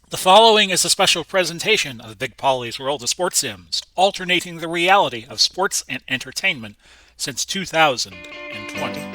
The following is a special presentation of Big Polly's World of Sports Sims, alternating the reality of sports and entertainment since 2020.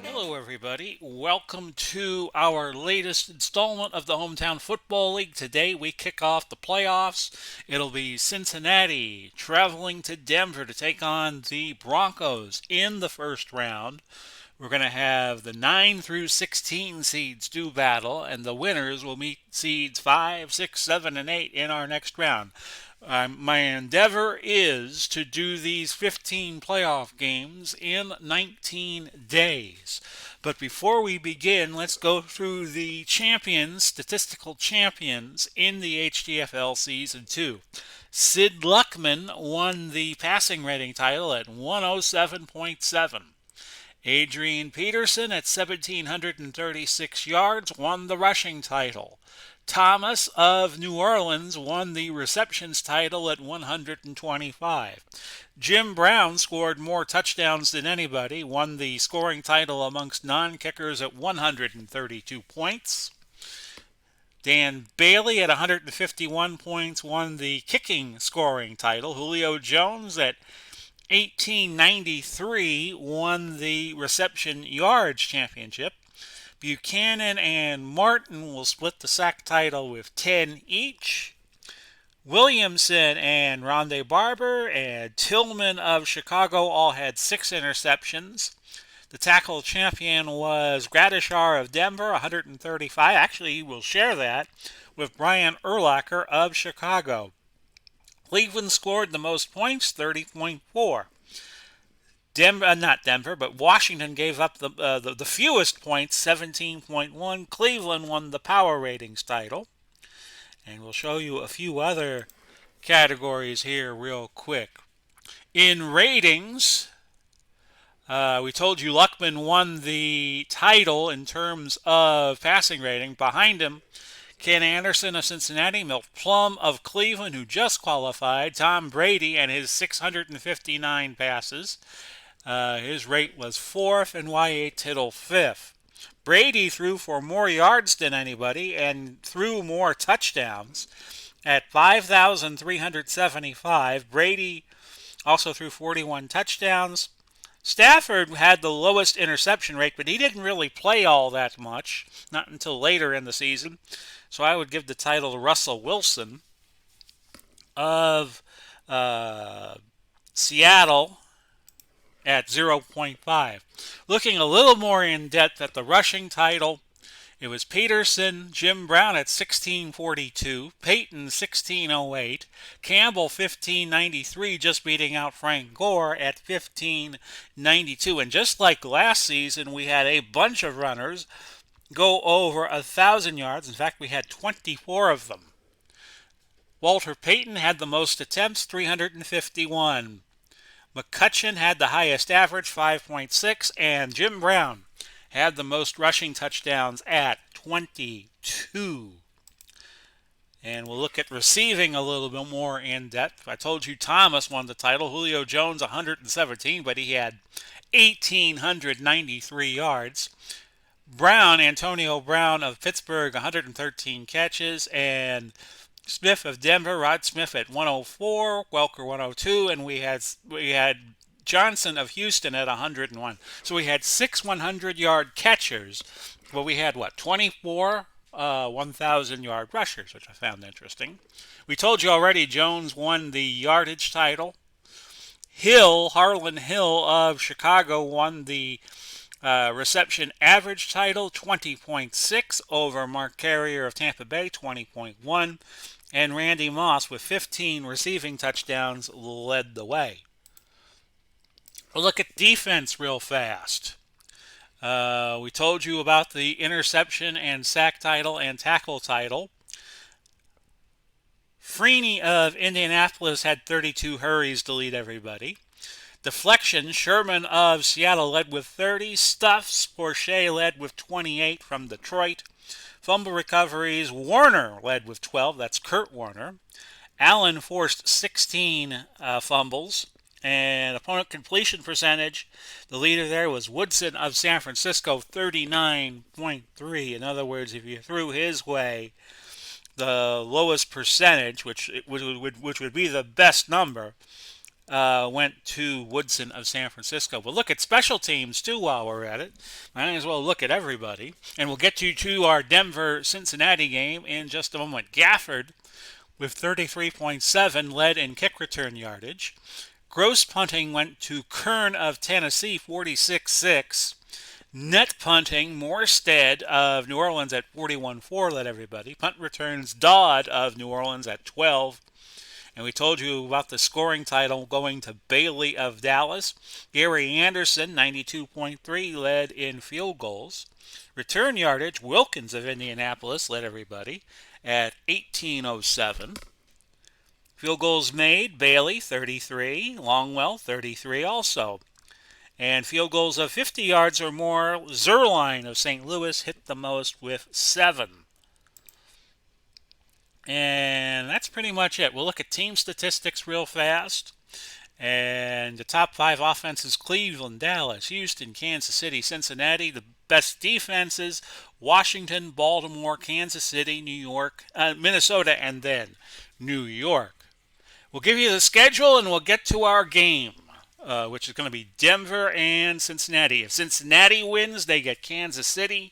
Hello, everybody. Welcome to our latest installment of the Hometown Football League. Today we kick off the playoffs. It'll be Cincinnati traveling to Denver to take on the Broncos in the first round. We're going to have the 9 through 16 seeds do battle, and the winners will meet seeds 5, 6, 7, and 8 in our next round. My endeavor is to do these 15 playoff games in 19 days. But before we begin, let's go through the champions, statistical champions in the HTFL Season 2. Sid Luckman won the passing rating title at 107.7. Adrian Peterson at 1,736 yards won the rushing title. Thomas of New Orleans won the receptions title at 125. Jim Brown scored more touchdowns than anybody, won the scoring title amongst non-kickers at 132 points. Dan Bailey at 151 points won the kicking scoring title. Julio Jones at 1893 won the reception yards championship. Buchanan and Martin will split the sack title with 10 each. Williamson and Rondé Barber and Tillman of Chicago all had 6 interceptions. The tackle champion was Gradishar of Denver, 135. Actually, he will share that with Brian Urlacher of Chicago. Cleveland scored the most points, 30.4. Not Denver, but Washington gave up the fewest points, 17.1. Cleveland won the power ratings title. And we'll show you a few other categories here real quick. In ratings, we told you Luckman won the title in terms of passing rating. Behind him, Ken Anderson of Cincinnati, Milt Plum of Cleveland, who just qualified, Tom Brady and his 659 passes. His rate was 4th, and Y.A. Tittle 5th. Brady threw for more yards than anybody and threw more touchdowns at 5,375. Brady also threw 41 touchdowns. Stafford had the lowest interception rate, but he didn't really play all that much, not until later in the season. So I would give the title to Russell Wilson of Seattle at 0.5. Looking a little more in depth at the rushing title, it was Peterson, Jim Brown at 1642, Peyton 1608, Campbell 1593, just beating out Frank Gore at 1592. And just like last season, we had a bunch of runners go over 1,000 yards. In fact, we had 24 of them. Walter Payton had the most attempts, 351. McCutcheon had the highest average, 5.6, and Jim Brown had the most rushing touchdowns at 22. And we'll look at receiving a little bit more in depth. I told you Thomas won the title. Julio Jones 117, but he had 1,893 yards. Antonio Brown of Pittsburgh, 113 catches, and Smith of Denver, Rod Smith at 104, Welker 102, and we had Johnson of Houston at 101. So we had 6 100-yard catchers, but we had 24 1,000-yard rushers, which I found interesting. We told you already Jones won the yardage title. Harlan Hill of Chicago won the reception average title, 20.6 over Mark Carrier of Tampa Bay, 20.1. And Randy Moss, with 15 receiving touchdowns, led the way. We'll look at defense real fast. We told you about the interception and sack title and tackle title. Freeney of Indianapolis had 32 hurries to lead everybody. Deflection, Sherman of Seattle led with 30. Stuffs, Porsche led with 28 from Detroit. Fumble recoveries, Warner led with 12. That's Kurt Warner. Allen forced 16 fumbles. And opponent completion percentage, the leader there was Woodson of San Francisco, 39.3. In other words, if you threw his way, the lowest percentage, which would be the best number, went to Woodson of San Francisco. We'll look at special teams too while we're at it. Might as well look at everybody. And we'll get you to our Denver-Cincinnati game in just a moment. Gafford with 33.7 led in kick return yardage. Gross punting went to Kern of Tennessee, 46.6. Net punting, Morstead of New Orleans at 41.4 led everybody. Punt returns, Dodd of New Orleans at 12. And we told you about the scoring title going to Bailey of Dallas. Gary Anderson, 92.3, led in field goals. Return yardage, Wilkins of Indianapolis led everybody at 18.07. Field goals made, Bailey, 33. Longwell, 33 also. And field goals of 50 yards or more, Zerline of St. Louis hit the most with 7. And that's pretty much it. We'll look at team statistics real fast. And the top 5 offenses, Cleveland, Dallas, Houston, Kansas City, Cincinnati. The best defenses, Washington, Baltimore, Kansas City, New York, Minnesota, and then New York. We'll give you the schedule and we'll get to our game, which is going to be Denver and Cincinnati. If Cincinnati wins, they get Kansas City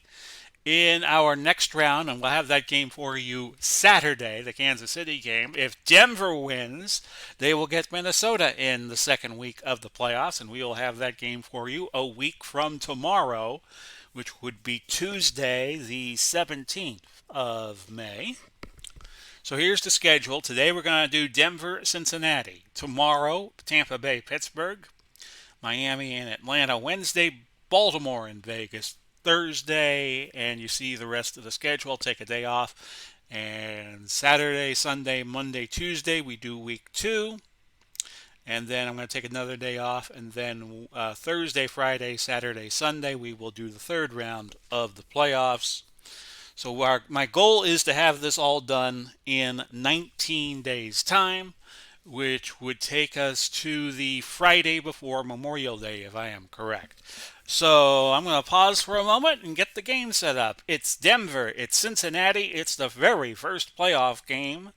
in our next round, and we'll have that game for you Saturday, the Kansas City game. If Denver wins, they will get Minnesota in the second week of the playoffs, and we will have that game for you a week from tomorrow, which would be Tuesday, the 17th of May. So here's the schedule. Today we're going to do Denver, Cincinnati. Tomorrow, Tampa Bay, Pittsburgh. Miami and Atlanta Wednesday. Baltimore and Vegas Thursday. And you see the rest of the schedule. Take a day off. And Saturday, Sunday, Monday, Tuesday, we do week 2. And then I'm going to take another day off. And then Thursday, Friday, Saturday, Sunday, we will do the third round of the playoffs. So my goal is to have this all done in 19 days' time, which would take us to the Friday before Memorial Day, if I am correct. So I'm going to pause for a moment and get the game set up. It's Denver, it's Cincinnati, it's the very first playoff game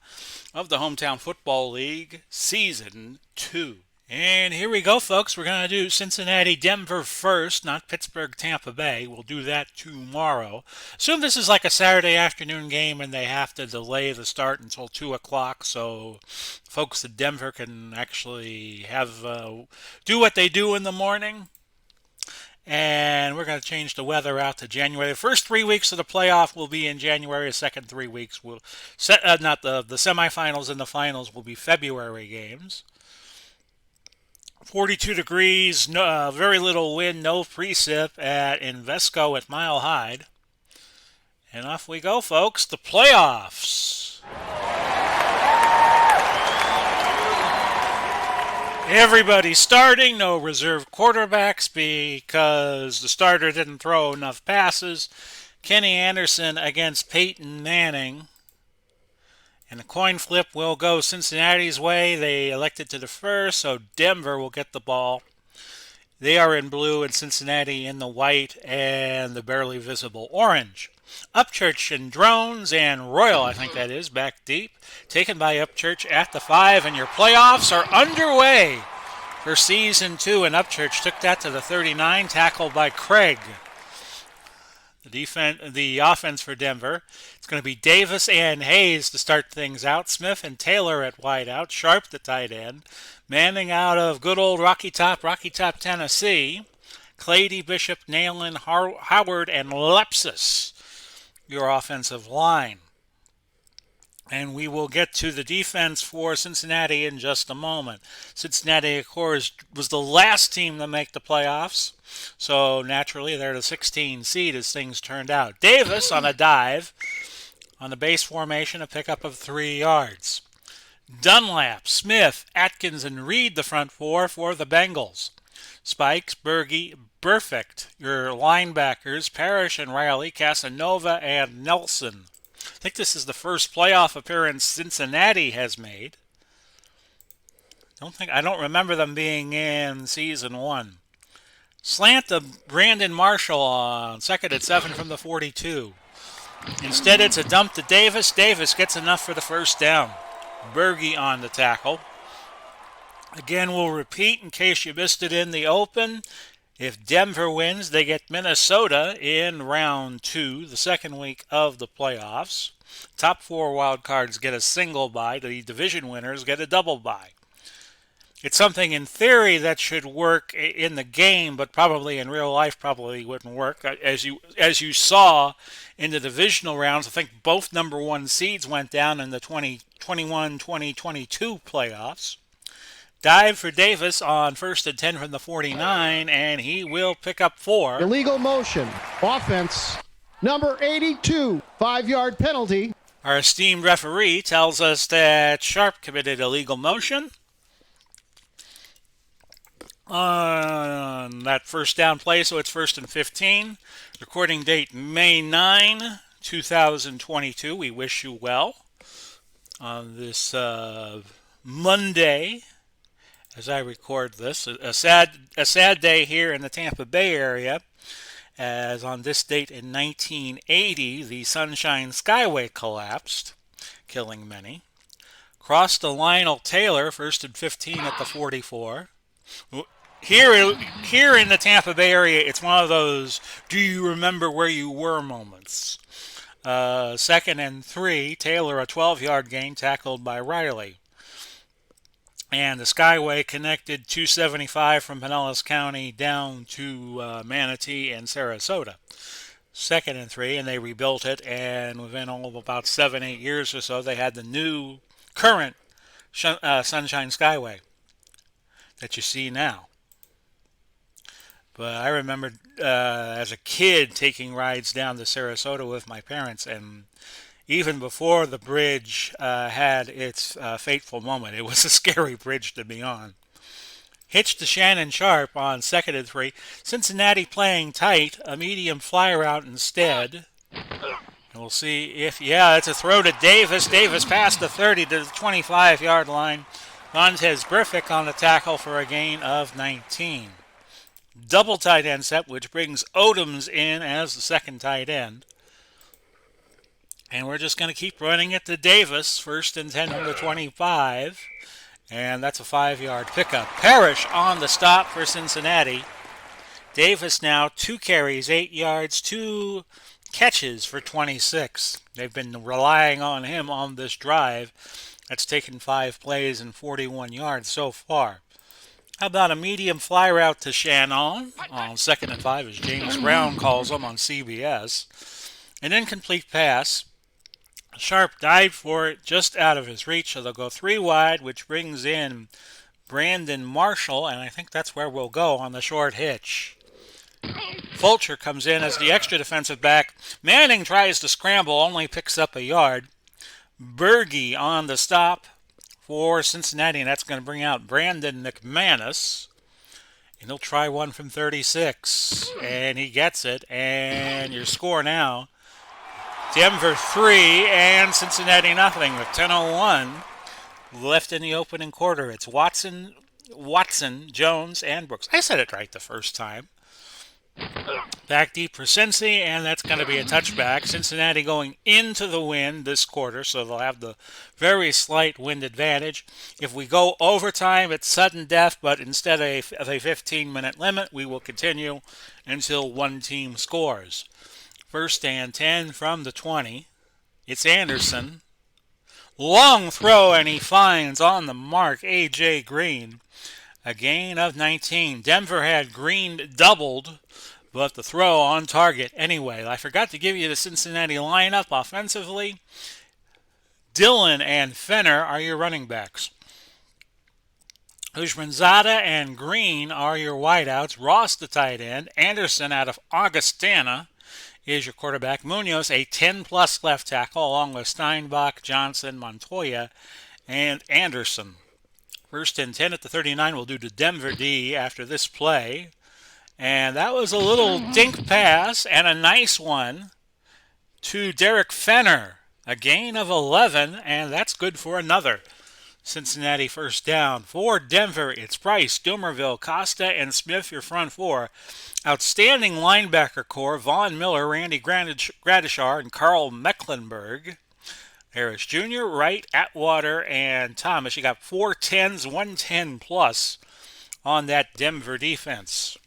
of the Hometown Football League Season 2. And here we go, folks. We're going to do Cincinnati-Denver first, not Pittsburgh-Tampa Bay. We'll do that tomorrow. Assume this is like a Saturday afternoon game and they have to delay the start until 2 o'clock so folks at Denver can actually have do what they do in the morning. And we're going to change the weather out to January. The first 3 weeks of the playoff will be in January. The second 3 weeks will not the semifinals and the finals will be February games. 42 degrees, very little wind, no precip at Invesco at Mile High. And off we go, folks. The playoffs. Everybody's starting, no reserve quarterbacks because the starter didn't throw enough passes. Kenny Anderson against Peyton Manning. And the coin flip will go Cincinnati's way. They elected to defer, so Denver will get the ball. They are in blue and Cincinnati in the white and the barely visible orange. Upchurch and Drones and Royal, I think that is, back deep. Taken by Upchurch at the 5, and your playoffs are underway for Season 2. And Upchurch took that to the 39, tackled by Craig. The offense for Denver, it's going to be Davis and Hayes to start things out. Smith and Taylor at wide out. Sharp the tight end. Manning out of good old Rocky Top, Tennessee. Clady, Bishop, Nayland, Howard, and Lepsis, your offensive line. And we will get to the defense for Cincinnati in just a moment. Cincinnati, of course, was the last team to make the playoffs. So naturally, they're the 16 seed as things turned out. Davis on a dive on the base formation, a pickup of 3 yards. Dunlap, Smith, Atkins, and Reed the front four for the Bengals. Spikes, Berge, Burfict, your linebackers, Parrish and Riley, Casanova, and Nelson. I think this is the first playoff appearance Cincinnati has made. I don't remember them being in season 1. Slant to Brandon Marshall on 2nd and 7 from the 42. Instead, it's a dump to Davis. Davis gets enough for the first down. Berge on the tackle. Again, we'll repeat in case you missed it in the open. If Denver wins, they get Minnesota in round 2, the second week of the playoffs. Top 4 wild cards get a single bye. The division winners get a double bye. It's something in theory that should work in the game, but probably in real life probably wouldn't work. As you saw in the divisional rounds, I think both number 1 seeds went down in the 2021-2022 playoffs. Dive for Davis on 1st and 10 from the 49, and he will pick up 4. Illegal motion. Offense. Number 82. 5-yard penalty. Our esteemed referee tells us that Sharp committed illegal motion on that first down play, so it's 1st and 15. Recording date May 9, 2022. We wish you well on this Monday as I record this. A sad day here in the Tampa Bay area, as on this date in 1980, the Sunshine Skyway collapsed, killing many. Crossed to Lionel Taylor, 1st and 15 at the 44. Here in the Tampa Bay area, it's one of those do you remember where you were moments. 2nd and 3, Taylor a 12-yard gain tackled by Riley. And the Skyway connected 275 from Pinellas County down to Manatee and Sarasota. 2nd and 3, and they rebuilt it, and within about 7-8 years or so, they had the new current Sunshine Skyway that you see now. But I remember as a kid taking rides down to Sarasota with my parents, and even before the bridge had its fateful moment, it was a scary bridge to be on. Hitch to Shannon Sharp on 2nd and 3. Cincinnati playing tight, a medium fly route instead. And we'll see if, it's a throw to Davis. Davis past the 30 to the 25-yard line. Montez Burfict on the tackle for a gain of 19. Double tight end set, which brings Odoms in as the second tight end. And we're just going to keep running it to Davis, 1st and 10 from the 25. And that's a 5-yard pickup. Parrish on the stop for Cincinnati. Davis now 2 carries, 8 yards, 2 catches for 26. They've been relying on him on this drive. That's taken 5 plays and 41 yards so far. How about a medium fly route to Shannon on 2nd and 5, as James Brown calls him on CBS. An incomplete pass. Sharp dived for it just out of his reach, so they'll go 3 wide, which brings in Brandon Marshall, and I think that's where we'll go on the short hitch. Fulcher comes in as the extra defensive back. Manning tries to scramble, only picks up a yard. Berge on the stop for Cincinnati, and that's going to bring out Brandon McManus. And he'll try one from 36, and he gets it, and your score now, Denver 3 and Cincinnati nothing with 10:01 left in the opening quarter. It's Watson, Jones, and Brooks. I said it right the first time. Back deep for Cincy, and that's going to be a touchback. Cincinnati going into the wind this quarter, so they'll have the very slight wind advantage. If we go overtime, it's sudden death, but instead of a 15-minute limit, we will continue until one team scores. 1st and 10 from the 20. It's Anderson. Long throw, and he finds on the mark A.J. Green. A gain of 19. Denver had Green doubled, but the throw on target anyway. I forgot to give you the Cincinnati lineup offensively. Dillon and Fenner are your running backs. Ujmanzada and Green are your wideouts. Ross, the tight end. Anderson out of Augustana is your quarterback. Munoz, a 10-plus left tackle, along with Steinbach, Johnson, Montoya, and Anderson. First and 10 at the 39 will do to Denver D after this play. And that was a little dink pass and a nice one to Derek Fenner. A gain of 11, and that's good for another Cincinnati first down. For Denver, it's Price, Dumerville, Costa, and Smith, your front four. Outstanding linebacker core, Vaughn Miller, Randy Gradishar, and Carl Mecklenburg. Harris Jr., Wright, Atwater, and Thomas. You got 4 10s, 110 plus on that Denver defense.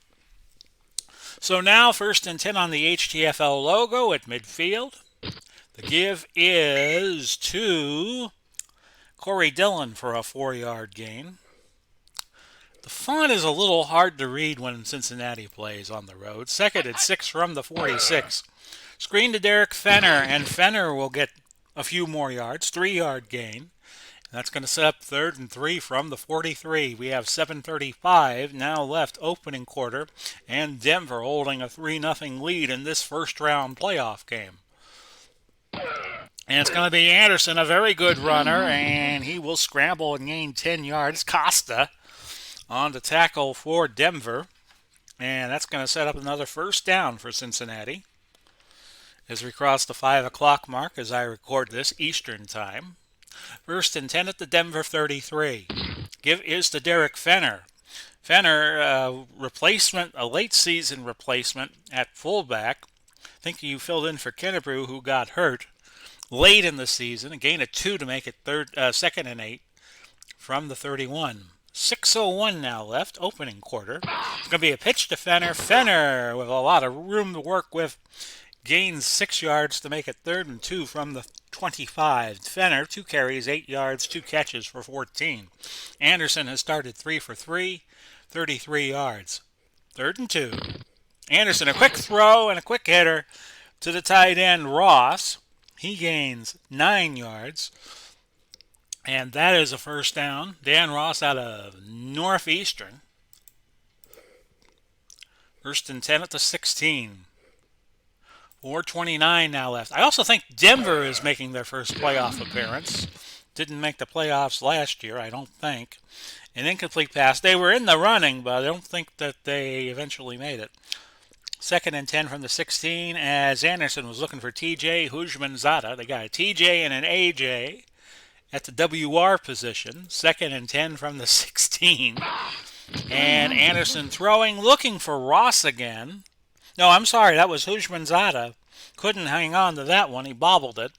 So now first and 10 on the HTFL logo at midfield. The give is to Corey Dillon for a 4-yard gain. The font is a little hard to read when Cincinnati plays on the road. Second and 6 from the 46. Screen to Derek Fenner, and Fenner will get a few more yards, 3-yard gain. That's going to set up third and 3 from the 43. We have 7:35 now left opening quarter, and Denver holding a 3-0 lead in this first round playoff game. And it's going to be Anderson, a very good runner, and he will scramble and gain 10 yards. Costa on the tackle for Denver, and that's going to set up another first down for Cincinnati as we cross the 5 o'clock mark as I record this Eastern time. First and 10 at the Denver 33. Give is to Derek Fenner. Fenner, replacement, a late season replacement at fullback. I think you filled in for Kennebrew, who got hurt late in the season. A gain of 2 to make it second and 8 from the 31. 6:01 now left, opening quarter. It's going to be a pitch to Fenner. Fenner with a lot of room to work with. Gains 6 yards to make it third and 2 from the 25. Fenner, 2 carries, 8 yards, 2 catches for 14. Anderson has started 3 for 3, 33 yards. Third and 2. Anderson, a quick throw and a quick hitter to the tight end, Ross. He gains 9 yards. And that is a first down. Dan Ross out of Northeastern. First and 10 at the 16. 4:29 now left. I also think Denver is making their first playoff appearance. Didn't make the playoffs last year, I don't think. An incomplete pass. They were in the running, but I don't think that they eventually made it. Second and 10 from the 16 as Anderson was looking for TJ Hujmanzada. They got a TJ and an AJ at the WR position. Second and 10 from the 16. And Anderson throwing, looking for Ross again. No, I'm sorry, that was Hujmanzada. Couldn't hang on to that one. He bobbled it.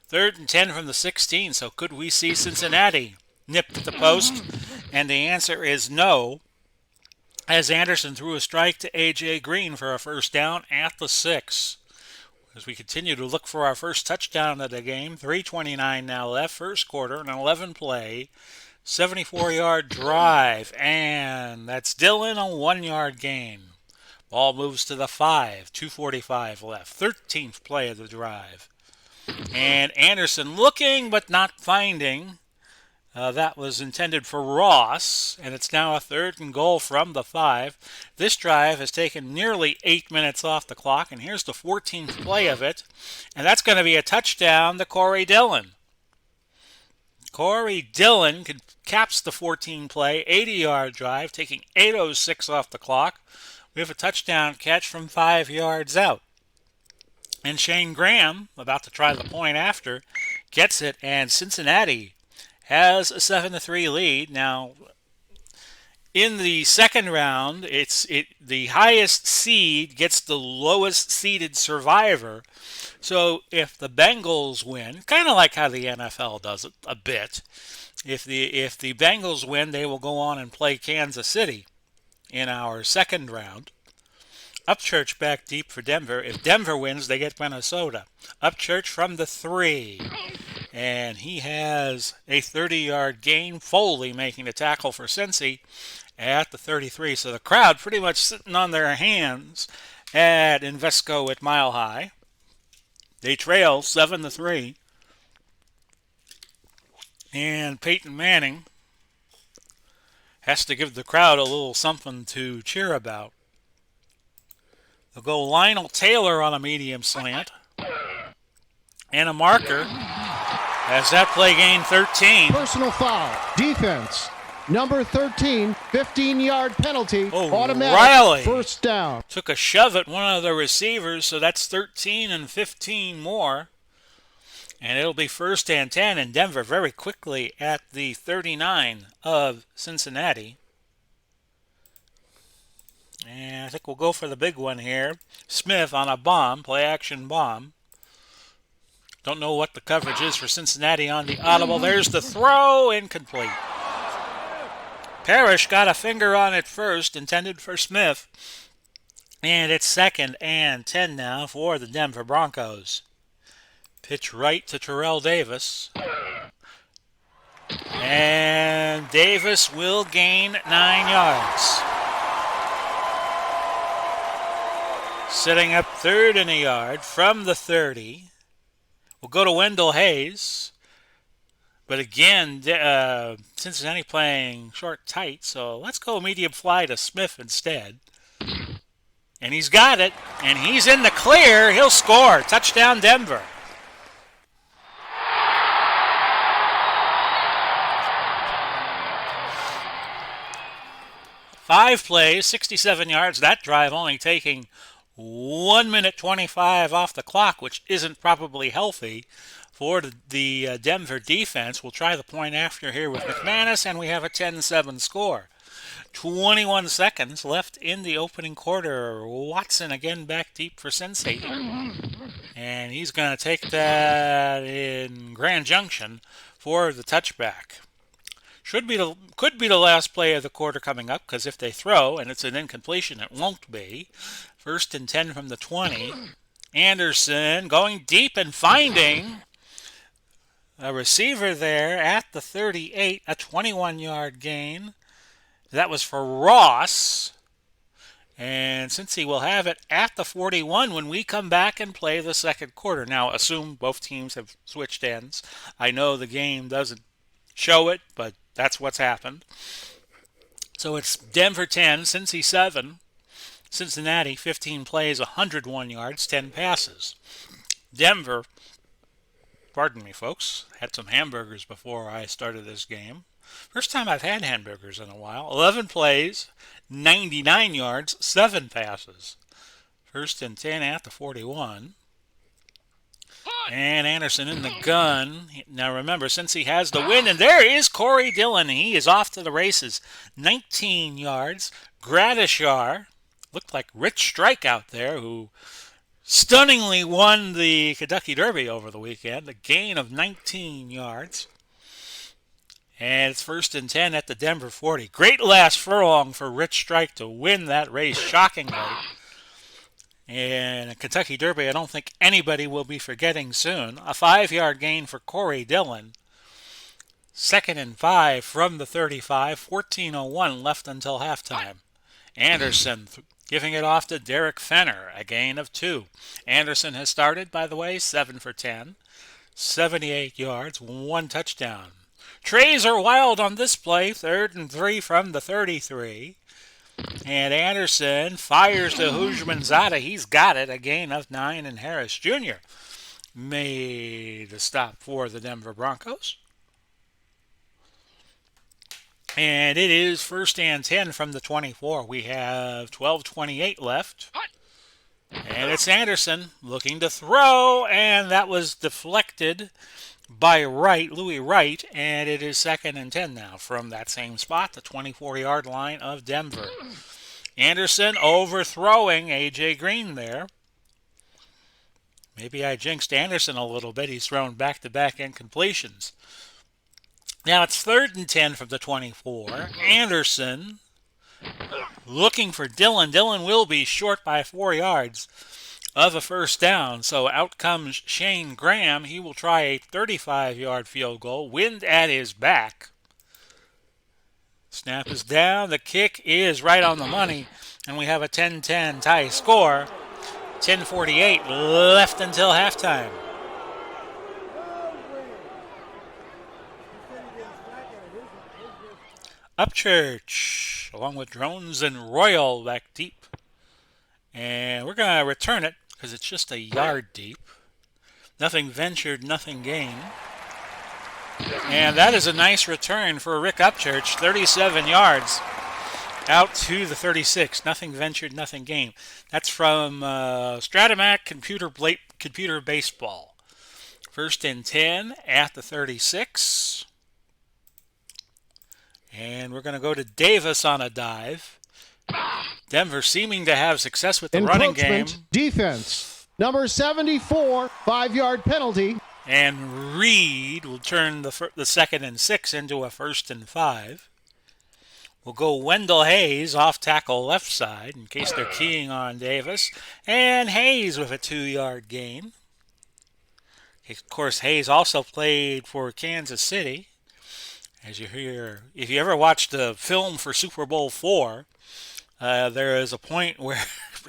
Third and 10 from the 16. So could we see Cincinnati nipped at the post? And the answer is no, as Anderson threw a strike to A.J. Green for a first down at the 6. As we continue to look for our first touchdown of the game, 3:29 now left, first quarter, an 11 play, 74-yard drive, and that's Dillon, a 1-yard gain. Ball moves to the 5, 2:45 left, 13th play of the drive. And Anderson looking but not finding. That was intended for Ross, and it's now a third and goal from the 5. This drive has taken nearly 8 minutes off the clock, and here's the 14th play of it, and that's going to be a touchdown to Corey Dillon. Corey Dillon caps the 14-play, 80-yard drive, taking 8:06 off the clock. We have a touchdown catch from 5 yards out. And Shane Graham, about to try the point after, gets it, and Cincinnati has a 7-3 lead. Now, in the second round, the highest seed gets the lowest seeded survivor. So if the Bengals win, kind of like how the NFL does it a bit, if the Bengals win, they will go on and play Kansas City in our second round. Upchurch back deep for Denver. If Denver wins, they get Minnesota. Upchurch from the 3. And he has a 30-yard gain. Foley making the tackle for Cincy at the 33. So the crowd pretty much sitting on their hands at Invesco at Mile High. They trail 7-3. And Peyton Manning has to give the crowd a little something to cheer about. They'll go Lionel Taylor on a medium slant. And a marker As that play gained 13. Personal foul. Defense. Number 13, 15-yard penalty. Oh, Automatic Riley first down. took a shove at one of the receivers, so that's 13 and 15 more. And it'll be first and 10 in Denver very quickly at the 39 of Cincinnati. And I think we'll go for the big one here. Smith on a bomb, play action bomb. Don't know what the coverage is for Cincinnati on the audible. There's the throw, incomplete. Parrish got a finger on it first, intended for Smith. And it's second and 10 now for the Denver Broncos. Pitch right to Terrell Davis. And Davis will gain 9 yards. Setting up third and a yard from the 30. We'll go to Wendell Hayes. But again, Cincinnati playing short tight, so let's go medium fly to Smith instead. And he's got it, and he's in the clear. He'll score. Touchdown, Denver. Five plays, 67 yards. That drive only taking 1 minute 25 off the clock, which isn't probably healthy for the Denver defense. We'll try the point after here with McManus, and we have a 10-7 score. 21 seconds left in the opening quarter. Watson again back deep for Cincy. And he's going to take that in Grand Junction for the touchback. Could be the last play of the quarter coming up, because if they throw and it's an incompletion, it won't be. First and 10 from the 20. Anderson going deep and finding a receiver there at the 38, a 21-yard gain. That was for Ross. And Cincy will have it at the 41 when we come back and play the second quarter. Now, assume both teams have switched ends. I know the game doesn't show it, but that's what's happened. So it's Denver 10, Cincy 7. Cincinnati 15 plays, 101 yards, 10 passes. Denver, pardon me folks, had some hamburgers before I started this game. First time I've had hamburgers in a while. 11 plays, 99 yards, 7 passes. First and 10 at the 41. And Anderson in the gun. Now remember, since he has the win, and there is Corey Dillon. He is off to the races. 19 yards. Gradishar looked like Rich Strike out there, who stunningly won the Kentucky Derby over the weekend. A gain of 19 yards. And it's first and 10 at the Denver 40. Great last furlong for Rich Strike to win that race shockingly. And a Kentucky Derby I don't think anybody will be forgetting soon. A 5-yard gain for Corey Dillon. Second and 5 from the 35. 14:01 left until halftime. Anderson giving it off to Derek Fenner. A gain of 2. Anderson has started, by the way, 7 for 10. 78 yards, 1 touchdown. Trays are wild on this play. 3rd and 3 from the 33. And Anderson fires to Hujmanzada. He's got it. A gain of 9. And Harris Jr. made a stop for the Denver Broncos. And it is first and 10 from the 24. We have 12:28 left. And it's Anderson looking to throw. And that was deflected by Louis Wright, and it is 2nd and 10 now from that same spot, the 24-yard line of Denver. Anderson overthrowing A.J. Green there. Maybe I jinxed Anderson a little bit. He's thrown back-to-back incompletions. Now it's 3rd and 10 from the 24. Anderson looking for Dillon. Dillon will be short by 4 yards of a first down. So out comes Shane Graham. He will try a 35-yard field goal. Wind at his back. Snap is down. The kick is right on the money. And we have a 10-10 tie score. 10:48 left until halftime. Upchurch, along with Drones and Royal back deep. And we're going to return it because it's just a yard deep. Nothing ventured, nothing gained. And that is a nice return for Rick Upchurch, 37 yards out to the 36. Nothing ventured, nothing gained. That's from Stratomac Computer Baseball. First and 10 at the 36. And we're going to go to Davis on a dive. Denver seeming to have success with the running game. Defense. Number 74, 5-yard penalty. And Reed will turn the second and 6 into a first and 5. We'll go Wendell Hayes off tackle left side in case they're keying on Davis. And Hayes with a 2-yard gain. Of course, Hayes also played for Kansas City. As you hear, if you ever watched the film for Super Bowl IV, there is a point where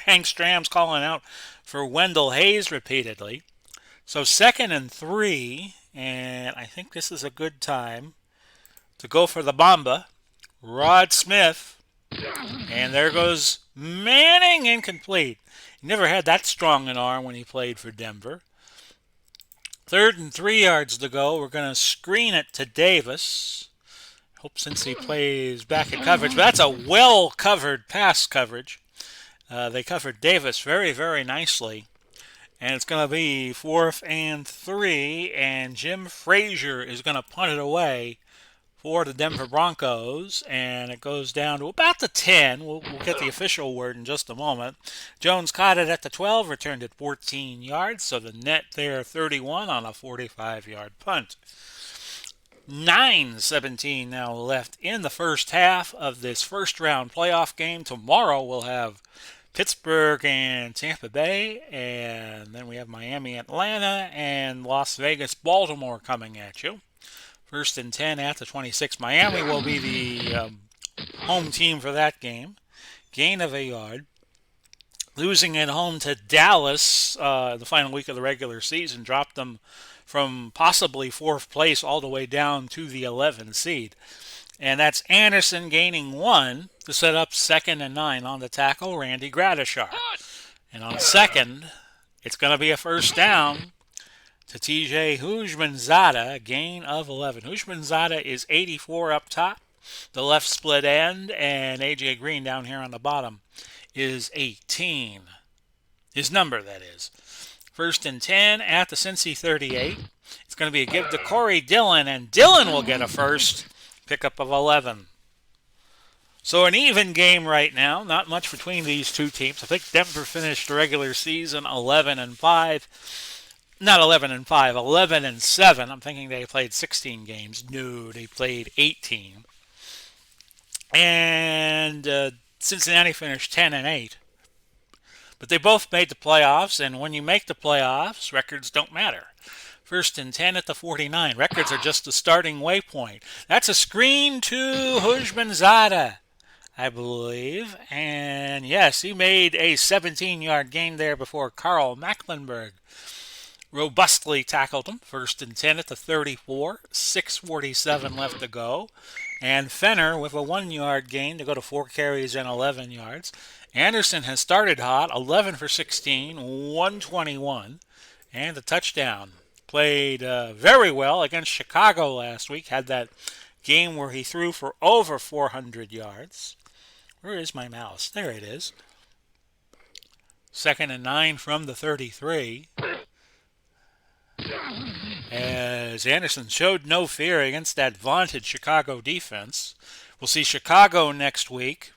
Hank Stram's calling out for Wendell Hayes repeatedly. So second and 3, and I think this is a good time to go for the Mamba. Rod Smith, and there goes Manning, incomplete. He never had that strong an arm when he played for Denver. Third and 3 yards to go. We're going to screen it to Davis. Hope since he plays back in coverage. But that's a well-covered pass coverage. They covered Davis very, very nicely. And it's going to be 4th and 3. And Jim Frazier is going to punt it away for the Denver Broncos. And it goes down to about the 10. We'll get the official word in just a moment. Jones caught it at the 12, returned it 14 yards. So the net there 31 on a 45-yard punt. 9:17 now left in the first half of this first round playoff game. Tomorrow we'll have Pittsburgh and Tampa Bay, and then we have Miami, Atlanta, and Las Vegas, Baltimore coming at you. First and 10 at the 26. Miami will be the home team for that game. Gain of a yard. Losing at home to Dallas the final week of the regular season dropped them from possibly 4th place all the way down to the 11th seed. And that's Anderson gaining 1 to set up 2nd and 9 on the tackle, Randy Gradishar. And on second, it's going to be a first down to TJ Hujmanzada, gain of 11. Hujmanzada is 84 up top, the left split end, and AJ Green down here on the bottom is 18. His number, that is. First and 10 at the Cincy 38. It's going to be a give to Corey Dillon, and Dillon will get a first. Pickup of 11. So an even game right now. Not much between these two teams. I think Denver finished the regular season 11-5. Not 11-5, 11-7. I'm thinking they played 16 games. No, they played 18. And Cincinnati finished 10-8. But they both made the playoffs, and when you make the playoffs, records don't matter. First and 10 at the 49. Records are just the starting waypoint. That's a screen to Hujmanzada, I believe. And yes, he made a 17-yard gain there before Carl Mecklenburg robustly tackled him. First and 10 at the 34. 6:47 left to go. And Fenner with a 1-yard gain to go to 4 carries and 11 yards. Anderson has started hot, 11 for 16, 121, and a touchdown. Played very well against Chicago last week. Had that game where he threw for over 400 yards. Where is my mouse? There it is. 2nd and 9 from the 33. As Anderson showed no fear against that vaunted Chicago defense. We'll see Chicago next week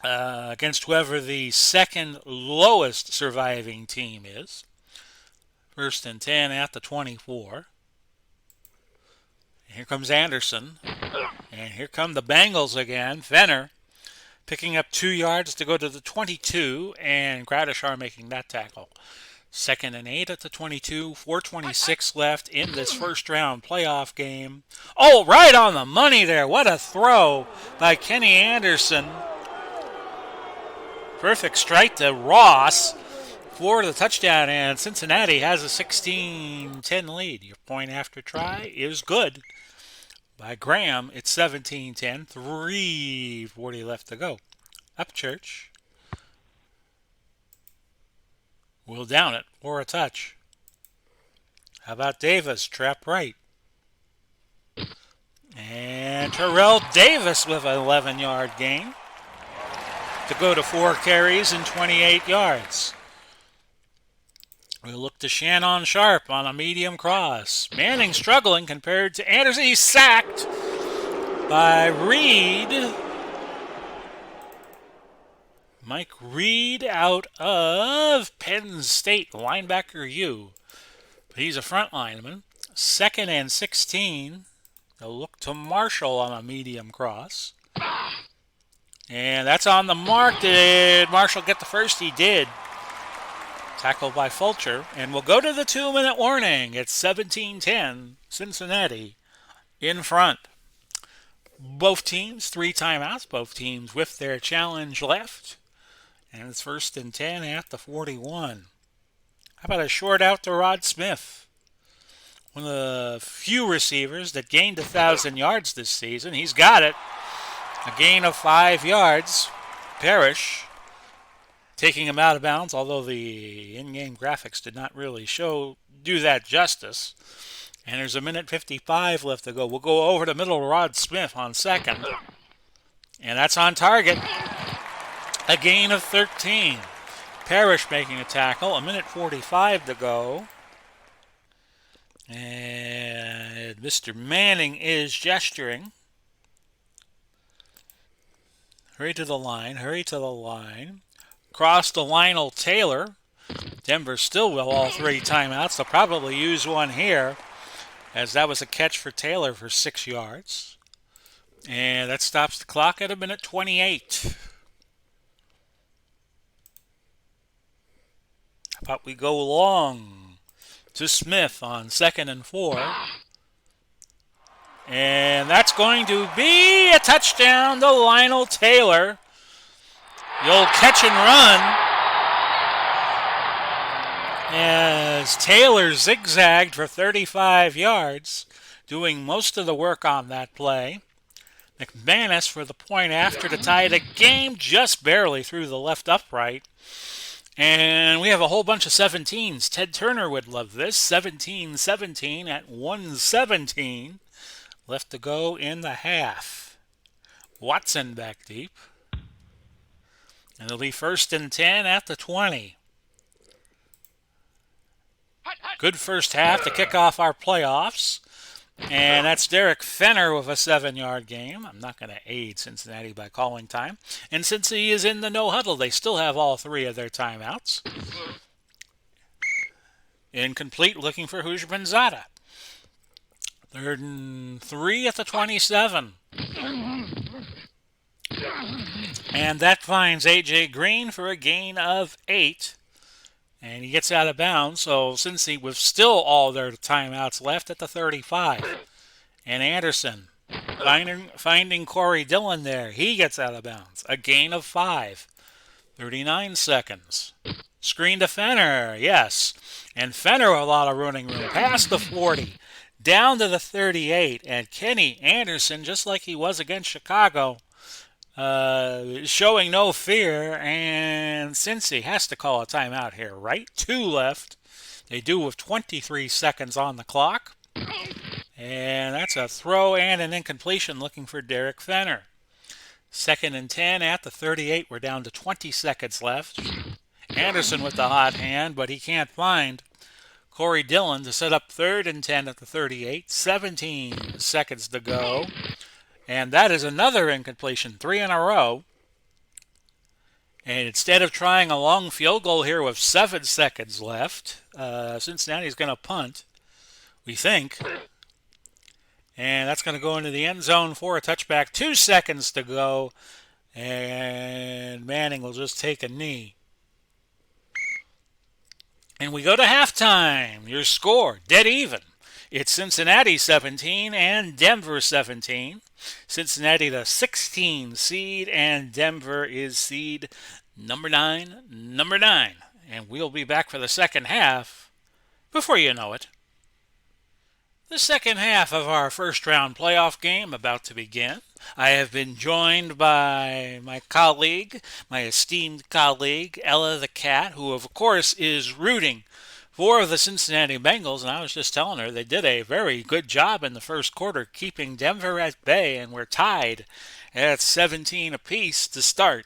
against whoever the second lowest surviving team is. First and 10 at the 24. Here comes Anderson. And here come the Bengals again. Fenner picking up 2 yards to go to the 22, and Gradishar making that tackle. 2nd and 8 at the 22, 4:26 left in this first round playoff game. Oh, right on the money there. What a throw by Kenny Anderson. Perfect strike to Ross for the touchdown, and Cincinnati has a 16-10 lead. Your point after try is good. By Graham, it's 17-10, 3:40 left to go. Upchurch will down it for a touch. How about Davis? Trap right. And Terrell Davis with an 11-yard gain to go to 4 carries and 28 yards. We look to Shannon Sharp on a medium cross. Manning struggling compared to Anderson. He's sacked by Reed. Mike Reed out of Penn State, linebacker U. But he's a front lineman. 2nd and 16. They'll look to Marshall on a medium cross. And that's on the mark. Did Marshall get the first? He did. Tackled by Fulcher. And we'll go to the 2-minute warning. It's 17-10, Cincinnati in front. Both teams, 3 timeouts. Both teams with their challenge left. And it's 1st and 10 at the 41. How about a short out to Rod Smith? One of the few receivers that gained 1,000 yards this season. He's got it. A gain of 5 yards. Parrish taking him out of bounds, although the in-game graphics did not really do that justice. And there's 1:55 left to go. We'll go over to middle Rod Smith on 2nd. And that's on target. A gain of 13. Parrish making a tackle. 1:45 to go. And Mr. Manning is gesturing. Hurry to the line. Hurry to the line. Cross to Lionel Taylor. Denver still will all 3 timeouts. They'll probably use one here, as that was a catch for Taylor for 6 yards. And that stops the clock at 1:28. How about we go long to Smith on 2nd and 4. And that's going to be a touchdown to Lionel Taylor. The old catch and run, as Taylor zigzagged for 35 yards, doing most of the work on that play. McManus for the point after to tie the game, just barely through the left upright. And we have a whole bunch of 17s. Ted Turner would love this. 17-17 at 1:17 left to go in the half. Watson back deep. And it'll be 1st and 10 at the 20. Good first half to kick off our playoffs. And that's Derek Fenner with a 7-yard game. I'm not going to aid Cincinnati by calling time. And since he is in the no huddle, they still have all 3 of their timeouts. Incomplete, looking for Hoosier Benzada. 3rd and 3 at the 27. And that finds A.J. Green for a gain of 8. And he gets out of bounds, so Cincy with still all their timeouts left at the 35. And Anderson finding Corey Dillon there. He gets out of bounds. A gain of 5. 39 seconds. Screen to Fenner, yes. And Fenner with a lot of running room. Past the 40. Down to the 38. And Kenny Anderson, just like he was against Chicago, showing no fear, and Cincy has to call a timeout here, right? 2 left. They do with 23 seconds on the clock. And that's a throw and an incompletion looking for Derek Fenner. 2nd and 10 at the 38. We're down to 20 seconds left. Anderson with the hot hand, but he can't find Corey Dillon to set up 3rd and 10 at the 38. 17 seconds to go. And that is another incompletion, 3 in a row. And instead of trying a long field goal here with 7 seconds left, Cincinnati's going to punt, we think. And that's going to go into the end zone for a touchback. 2 seconds to go. And Manning will just take a knee. And we go to halftime. Your score, dead even. It's Cincinnati 17 and Denver 17. Cincinnati the 16 seed, and Denver is seed number 9. And we'll be back for the second half before you know it. The second half of our first round playoff game about to begin. I have been joined by my colleague, my esteemed colleague, Ella the Cat, who of course is rooting for the Cincinnati Bengals, and I was just telling her they did a very good job in the first quarter keeping Denver at bay, and we're tied at 17 apiece to start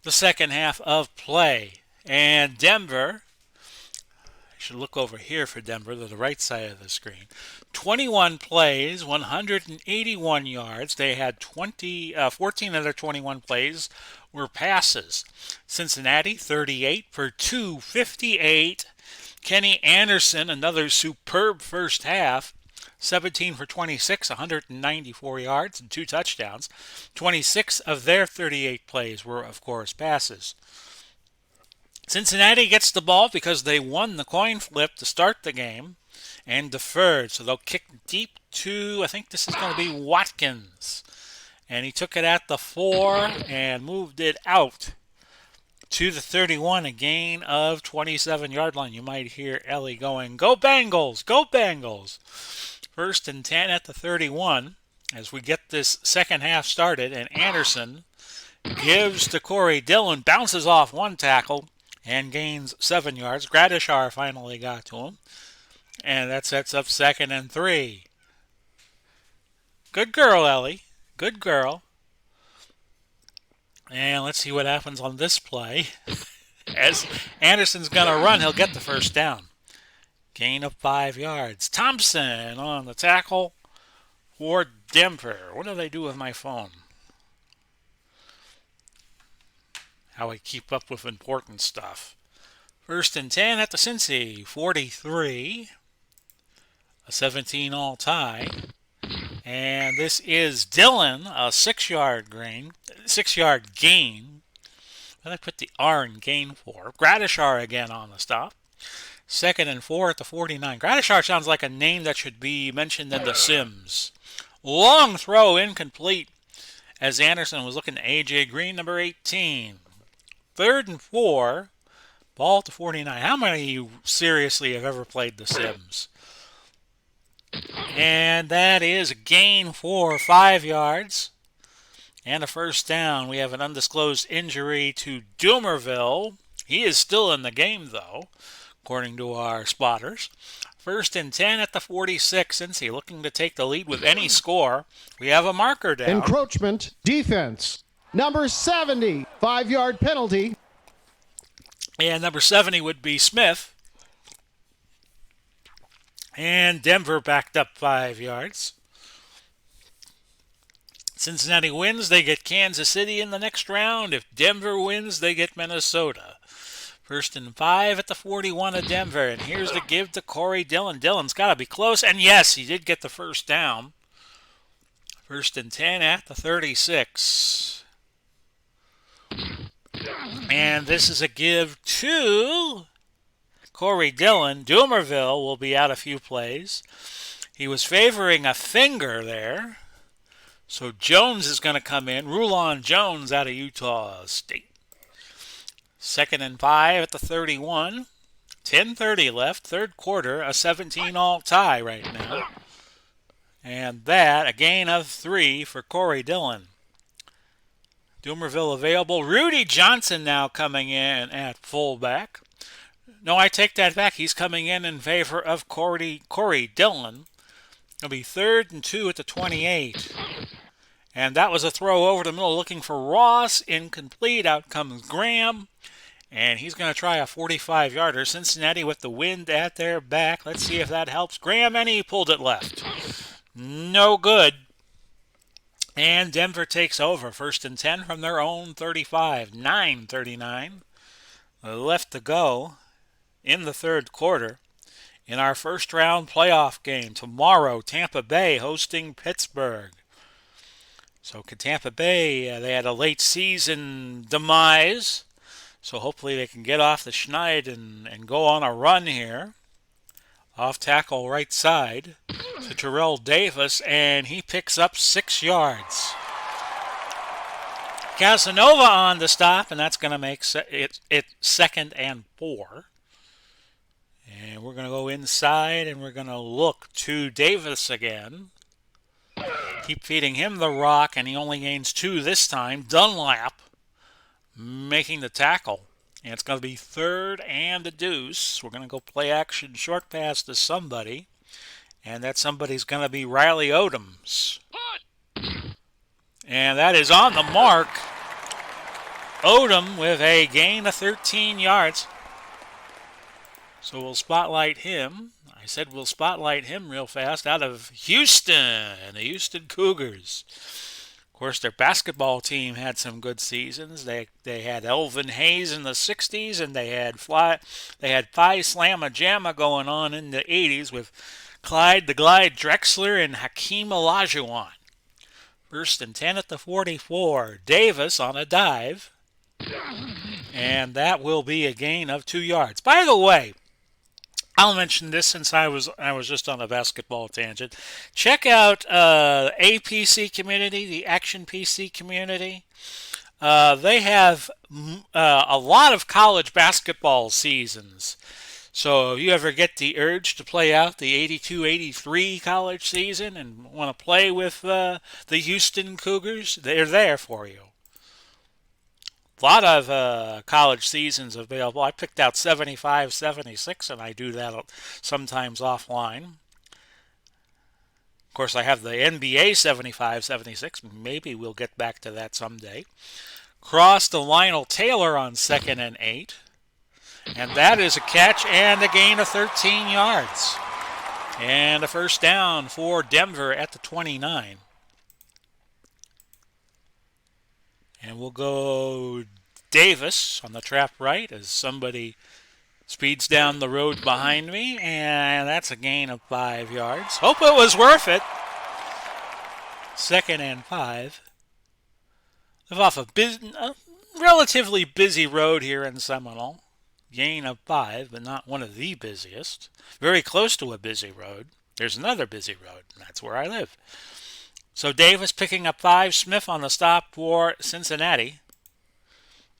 the second half of play. And Denver, I should look over here for Denver to the right side of the screen. 21 plays, 181 yards. They had 14 of their 21 plays were passes. Cincinnati, 38 for 258. Kenny Anderson, another superb first half, 17 for 26, 194 yards and 2 touchdowns. 26 of their 38 plays were, of course, passes. Cincinnati gets the ball because they won the coin flip to start the game and deferred. So they'll kick deep to, I think this is going to be Watkins. And he took it at the 4 and moved it out to the 31, a gain of 27-yard line. You might hear Ellie going, "Go Bengals! Go Bengals!" First and 10 at the 31 as we get this second half started, and Anderson gives to Corey Dillon, bounces off one tackle, and gains 7 yards. Gradishar finally got to him, and that sets up second and 3. Good girl, Ellie. Good girl. And let's see what happens on this play. As Anderson's going to run, he'll get the first down. Gain of 5 yards. Thompson on the tackle for Denver. What do they do with my phone? How I keep up with important stuff. First and 10 at the Cincy. 43. A 17-all tie. And this is Dillon, a 6-yard gain. What did I put the R in gain for? Gradishar again on the stop. Second and 4 at the 49. Gradishar sounds like a name that should be mentioned in The Sims. Long throw incomplete as Anderson was looking to A.J. Green, number 18. Third and 4, ball to 49. How many of you seriously have ever played The Sims? And that is a gain for 5 yards and a first down. We have an undisclosed injury to Doomerville. He is still in the game, though, according to our spotters. First and 10 at the 46. Cincy looking to take the lead with any score. We have a marker down. Encroachment defense. Number 70, 5-yard penalty. And number 70 would be Smith. And Denver backed up 5 yards. Cincinnati wins, they get Kansas City in the next round. If Denver wins, they get Minnesota. First and 5 at the 41 of Denver. And here's the give to Corey Dillon. Dillon's got to be close. And yes, he did get the first down. First and 10 at the 36. And this is a give to Corey Dillon. Doomerville will be out a few plays. He was favoring a finger there. So Jones is going to come in. Rulon Jones out of Utah State. Second and 5 at the 31. 10:30 left. Third quarter. A 17-all tie right now. And that, a gain of 3 for Corey Dillon. Doomerville available. Rudy Johnson now coming in at fullback. No, I take that back. He's coming in favor of Corey Dillon. It'll be 3rd and 2 at the 28. And that was a throw over the middle looking for Ross. Incomplete. Out comes Graham. And he's going to try a 45-yarder. Cincinnati with the wind at their back. Let's see if that helps. Graham, and he pulled it left. No good. And Denver takes over. First and 10 from their own 35. 9:39 left to go in the third quarter. In our first round playoff game tomorrow, Tampa Bay hosting Pittsburgh. So Tampa Bay, they had a late season demise. So hopefully they can get off the schneid and go on a run here. Off tackle right side to Terrell Davis, and he picks up 6 yards. Casanova on the stop, and that's going to make it 2nd and 4. And we're going to go inside, and we're going to look to Davis again. Keep feeding him the rock, and he only gains 2 this time. Dunlap making the tackle. And it's going to be third and a deuce. We're going to go play action short pass to somebody. And that somebody's going to be Riley Odoms. And that is on the mark. Odom with a gain of 13 yards. So we'll spotlight him. I said we'll spotlight him real fast out of Houston, the Houston Cougars. Of course, their basketball team had some good seasons. They had Elvin Hayes in the 60s, and they had Phi Slamma Jamma going on in the 80s with Clyde the Glide Drexler and Hakeem Olajuwon. First and 10 at the 44. Davis on a dive. And that will be a gain of 2 yards. By the way, I'll mention this since I was just on a basketball tangent. Check out APC community, the Action PC community. They have a lot of college basketball seasons. So if you ever get the urge to play out the 82-83 college season and want to play with the Houston Cougars, they're there for you. A lot of college seasons available. I picked out 75, 76, and I do that sometimes offline. Of course, I have the NBA 75, 76. Maybe we'll get back to that someday. Cross to Lionel Taylor on 2nd and 8. And that is a catch and a gain of 13 yards. And a first down for Denver at the 29. And we'll go Davis on the trap right as somebody speeds down the road behind me. And that's a gain of 5 yards. Hope it was worth it. 2nd and 5. Live off a relatively busy road here in Seminole. Gain of 5, but not one of the busiest. Very close to a busy road. There's another busy road, and that's where I live. So Davis picking up 5. Smith on the stop for Cincinnati.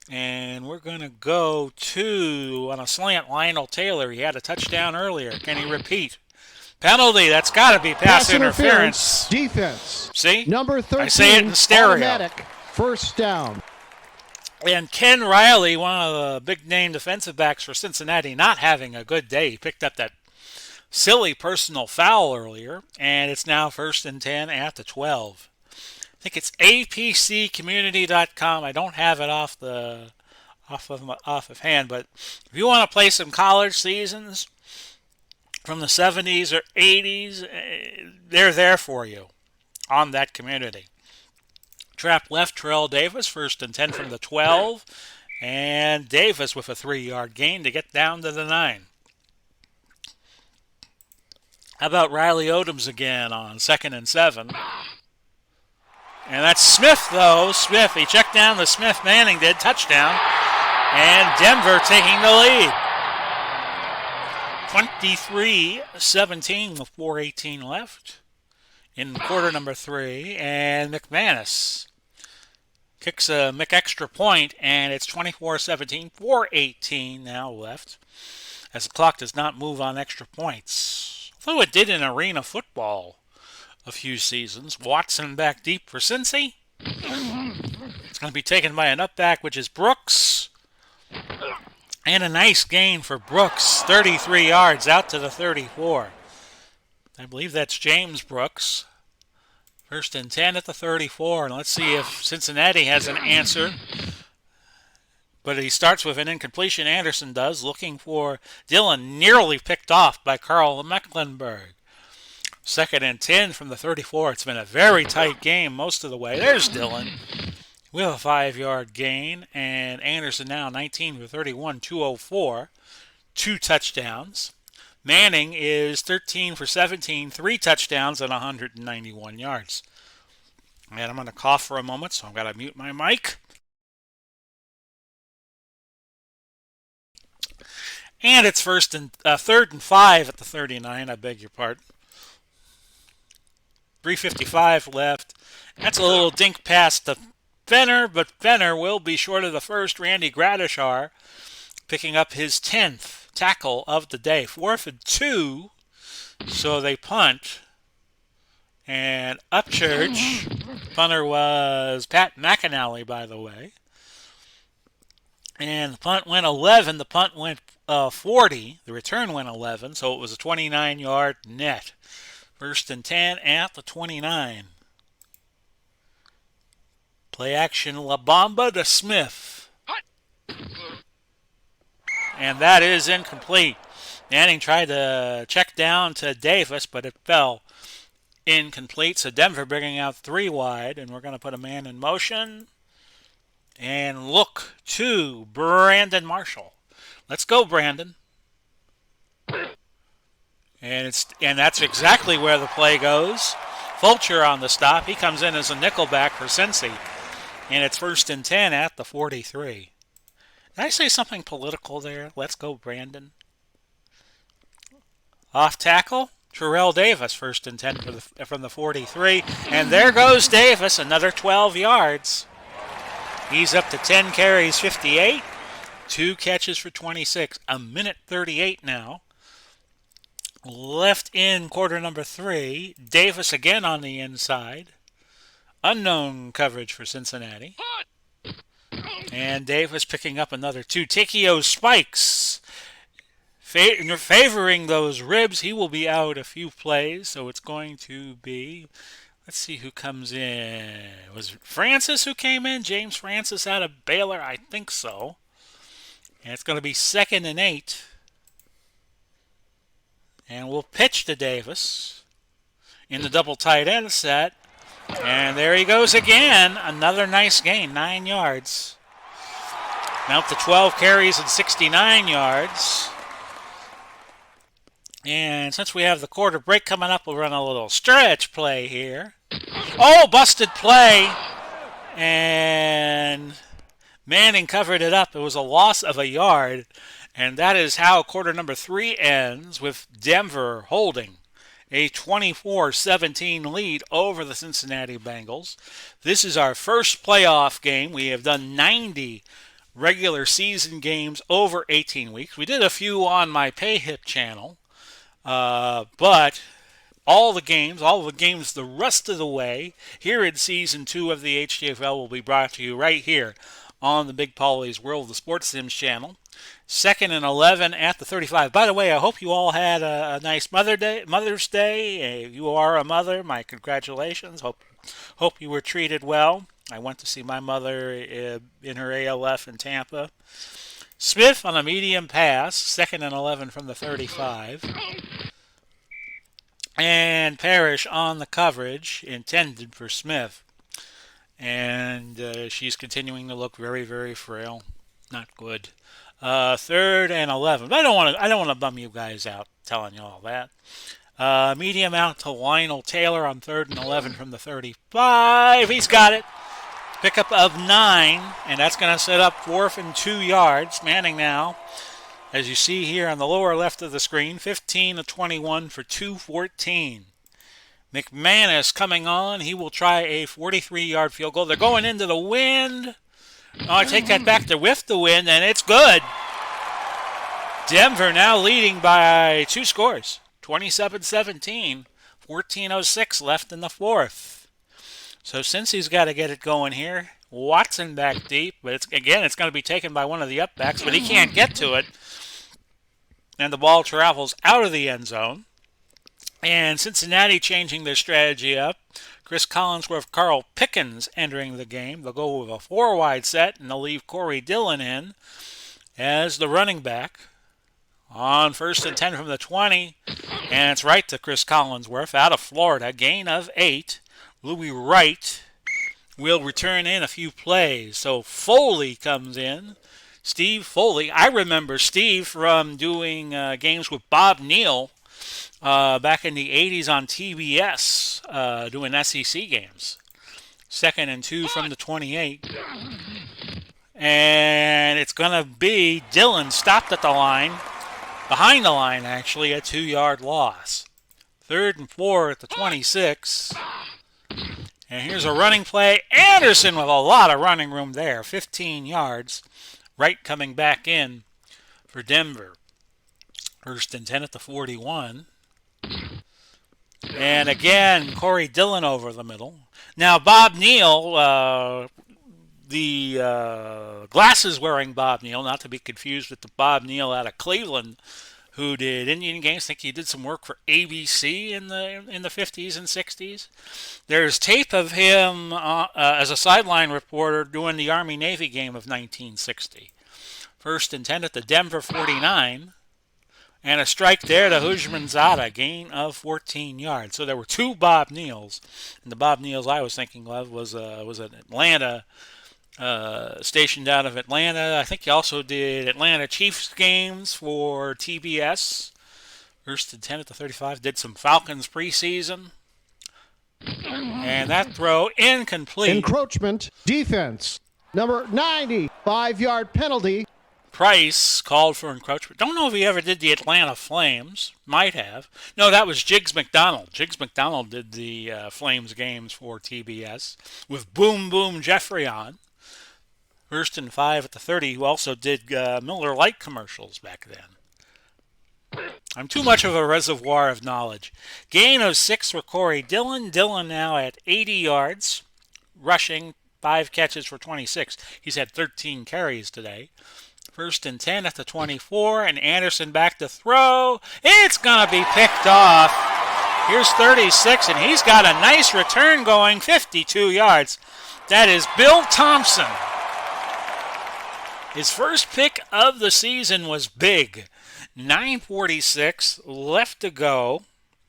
And we're going to go to, on a slant, Lionel Taylor. He had a touchdown earlier. Can he repeat? Penalty. That's got to be pass interference. Defense. See? Number 13. I say it in stereo. Automatic. First down. And Ken Riley, one of the big-name defensive backs for Cincinnati, not having a good day. He picked up that silly personal foul earlier, and it's now 1st and 10 at the 12. I think it's apccommunity.com. I don't have it off of hand, but if you want to play some college seasons from the 70s or 80s, they're there for you on that community. Trap left, Terrell Davis, 1st and 10 from the 12. And Davis with a 3-yard gain to get down to the 9. How about Riley Odoms again on 2nd and 7? And that's Smith, though. Smith, he checked down the Smith. Manning did. Touchdown. And Denver taking the lead. 23-17 with 4:18 left in quarter number 3. And McManus kicks a McExtra point, and it's 24-17, 4:18 now left, as the clock does not move on extra points. Although it did in arena football a few seasons. Watson back deep for Cincy. It's going to be taken by a nutback, which is Brooks. And a nice gain for Brooks, 33 yards out to the 34. I believe that's James Brooks. 1st and 10 at the 34, and let's see if Cincinnati has an answer. But he starts with an incompletion, Anderson does, looking for Dillon, nearly picked off by Carl Mecklenburg. 2nd and 10 from the 34. It's been a very tight game most of the way. There's Dillon with a 5-yard gain, and Anderson now 19 for 31, 204, 2 touchdowns. Manning is 13 for 17, 3 touchdowns and 191 yards. And I'm going to cough for a moment, so I've got to mute my mic. And it's 3rd and 5 at the 39. I beg your pardon. 3:55 left. That's a little dink pass to Fenner, but Fenner will be short of the first. Randy Gradishar picking up his 10th tackle of the day. 4th and 2, so they punt. And Upchurch, punter was Pat McAnally, by the way. And the punt went 11. The punt went 40. The return went 11, so it was a 29-yard net. First and 10 at the 29. Play action La Bamba to Smith. And that is incomplete. Manning tried to check down to Davis, but it fell incomplete. So Denver bringing out 3 wide, and we're going to put a man in motion and look to Brandon Marshall. Let's go, Brandon. And that's exactly where the play goes. Fulcher on the stop. He comes in as a nickelback for Cincy. And it's first and 10 at the 43. Did I say something political there? Let's go, Brandon. Off tackle, Terrell Davis, first and 10 from the 43. And there goes Davis, another 12 yards. He's up to 10 carries, 58. 2 catches for 26. A minute 38 now. Left in quarter number 3. Davis again on the inside. Unknown coverage for Cincinnati. And Davis picking up another 2. Tikio spikes. Favoring those ribs. He will be out a few plays, so it's going to be... Let's see who comes in. Was it Francis who came in? James Francis out of Baylor? I think so. And it's going to be 2nd and 8. And we'll pitch to Davis in the double tight end set. And there he goes again. Another nice gain, 9 yards. Now up to 12 carries and 69 yards. And since we have the quarter break coming up, we'll run a little stretch play here. Oh, busted play. And Manning covered it up. It was a loss of a yard. And that is how quarter number 3 ends, with Denver holding a 24-17 lead over the Cincinnati Bengals. This is our first playoff game. We have done 90 regular season games over 18 weeks. We did a few on my PayHip channel. But all the games the rest of the way here in Season 2 of the HTFL will be brought to you right here on the Big Paulie's World of the Sports Sims channel. 2nd and 11 at the 35. By the way, I hope you all had a nice Mother's Day. If you are a mother, my congratulations. Hope you were treated well. I went to see my mother in her ALF in Tampa. Smith on a medium pass, 2nd and 11 from the 35. And Parrish on the coverage, intended for Smith. And she's continuing to look very, very frail. Not good. 3rd and 11. But I don't want to bum you guys out telling you all that. Medium out to Lionel Taylor on 3rd and 11 from the 35. He's got it. Pickup of 9, and that's going to set up 4th and 2 yards. Manning now, as you see here on the lower left of the screen, 15 to 21 for 214. McManus coming on. He will try a 43-yard field goal. They're going into the wind. Oh, I take that back. They're with the wind, and it's good. Denver now leading by 2 scores, 27-17, 14:06 left in the 4th. So since he's got to get it going here, Watson back deep, but it's going to be taken by one of the upbacks, but he can't get to it. And the ball travels out of the end zone. And Cincinnati changing their strategy up. Chris Collinsworth, Carl Pickens entering the game. They'll go with a 4-wide set, and they'll leave Corey Dillon in as the running back on 1st and 10 from the 20. And it's right to Chris Collinsworth out of Florida. Gain of 8. Louis Wright will return in a few plays. So Foley comes in. Steve Foley. I remember Steve from doing games with Bob Neal back in the 80s on TBS, doing SEC games. 2nd and 2 from the 28. And it's going to be Dillon stopped at the line, behind the line actually, a 2-yard loss. 3rd and 4 at the 26. And here's a running play. Anderson with a lot of running room there. 15 yards. Wright coming back in for Denver. 1st and 10 at the 41. And again, Corey Dillon over the middle. Now, Bob Neal, the glasses-wearing Bob Neal, not to be confused with the Bob Neal out of Cleveland, who did Indian games. I think he did some work for ABC in the 50s and 60s. There's tape of him as a sideline reporter doing the Army-Navy game of 1960. First and 10 at the Denver 49. And a strike there to Hujmanzada, gain of 14 yards. So there were two Bob Neals. And the Bob Neals I was thinking of was an Atlanta, stationed out of Atlanta. I think he also did Atlanta Chiefs games for TBS. First and 10 at the 35. Did some Falcons preseason. And that throw incomplete. Encroachment. Defense. Number 90. 5-yard penalty. Price called for encroachment. Don't know if he ever did the Atlanta Flames. Might have. No, that was Jiggs McDonald. Jiggs McDonald did the Flames games for TBS with Boom Boom Jeffrey on. First and 5 at the 30, who also did Miller Lite commercials back then. I'm too much of a reservoir of knowledge. Gain of 6 for Corey Dillon. Dillon now at 80 yards, rushing, 5 catches for 26. He's had 13 carries today. First and 10 at the 24, and Anderson back to throw. It's going to be picked off. Here's 36, and he's got a nice return going, 52 yards. That is Bill Thompson. His first pick of the season was big. 9:46 left to go